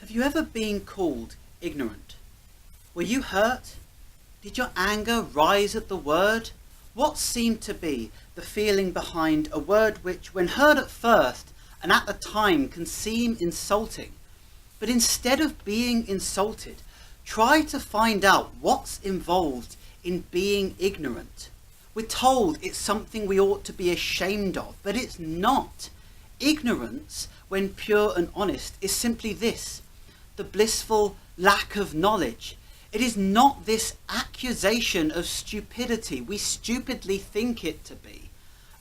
Have you ever been called ignorant? Were you hurt? Did your anger rise at the word? What seemed to be the feeling behind a word which, when heard at first and at the time, can seem insulting? But instead of being insulted, try to find out what's involved in being ignorant. We're told it's something we ought to be ashamed of, but it's not. Ignorance, when pure and honest, is simply this: the blissful lack of knowledge. It is not this accusation of stupidity we stupidly think it to be.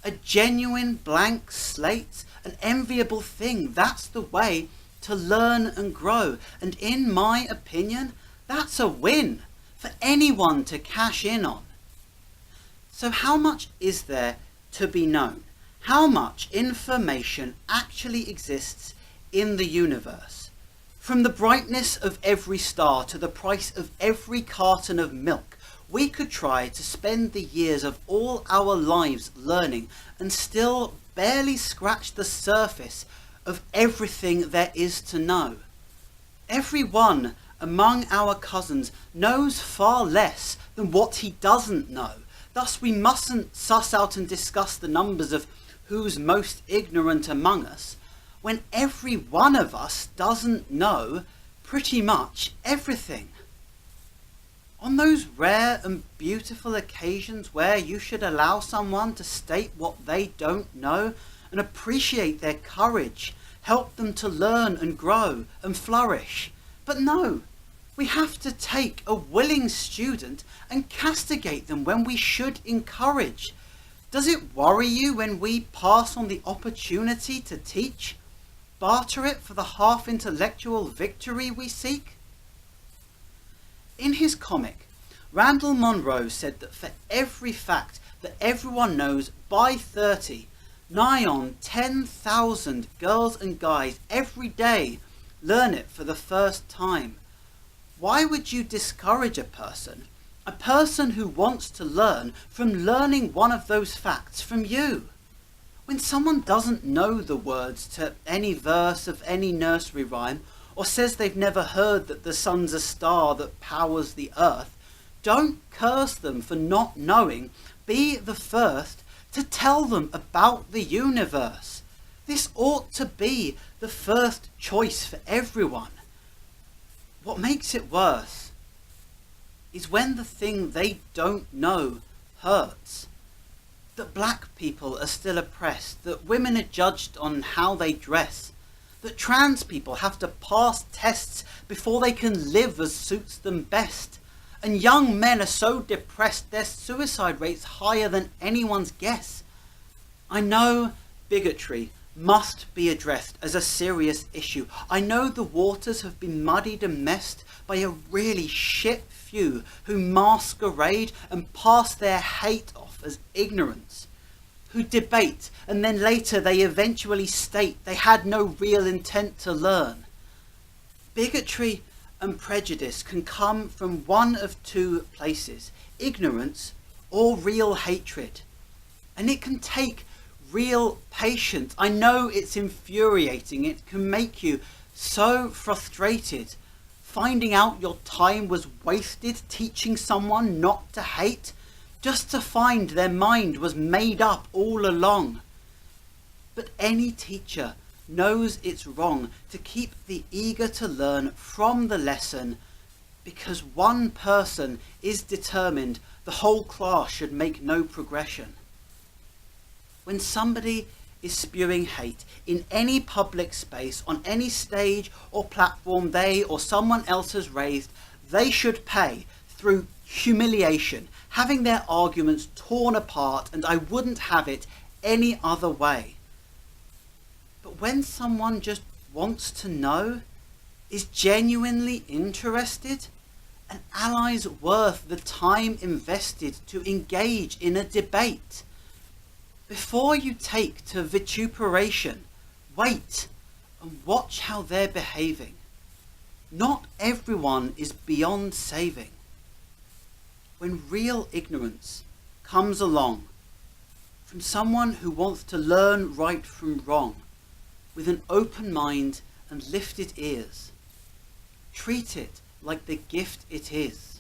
A genuine blank slate, an enviable thing. That's the way to learn and grow. And in my opinion, that's a win for anyone to cash in on. So how much is there to be known? How much information actually exists in the universe? From the brightness of every star to the price of every carton of milk, we could try to spend the years of all our lives learning and still barely scratch the surface of everything there is to know. Everyone among our cousins knows far less than what he doesn't know. Thus we mustn't suss out and discuss the numbers of who's most ignorant among us, when every one of us doesn't know pretty much everything. On those rare and beautiful occasions where you should allow someone to state what they don't know and appreciate their courage, help them to learn and grow and flourish. But no, we have to take a willing student and castigate them when we should encourage. Does it worry you when we pass on the opportunity to teach? Barter it for the half-intellectual victory we seek? In his comic, Randall Munroe said that for every fact that everyone knows by 30, nigh on 10,000 girls and guys every day learn it for the first time. Why would you discourage a person who wants to learn, from learning one of those facts from you? When someone doesn't know the words to any verse of any nursery rhyme, or says they've never heard that the sun's a star that powers the earth, don't curse them for not knowing. Be the first to tell them about the universe. This ought to be the first choice for everyone. What makes it worse is when the thing they don't know hurts. That black people are still oppressed, that women are judged on how they dress, that trans people have to pass tests before they can live as suits them best, and young men are so depressed their suicide rate's higher than anyone's guess. I know bigotry must be addressed as a serious issue. I know the waters have been muddied and messed by a really shit few who masquerade and pass their hate off as ignorance, who debate and then later they eventually state they had no real intent to learn. Bigotry and prejudice can come from one of two places: ignorance or real hatred. And it can take real patience. I know it's infuriating. It can make you so frustrated finding out your time was wasted teaching someone not to hate, just to find their mind was made up all along. But any teacher knows it's wrong to keep the eager to learn from the lesson, because one person is determined the whole class should make no progression. When somebody is spewing hate in any public space, on any stage or platform they or someone else has raised, they should pay through humiliation, having their arguments torn apart, and I wouldn't have it any other way. But when someone just wants to know, is genuinely interested, an ally's worth the time invested to engage in a debate. Before you take to vituperation, wait and watch how they're behaving. Not everyone is beyond saving. When real ignorance comes along from someone who wants to learn right from wrong, with an open mind and lifted ears, Treat it like the gift it is.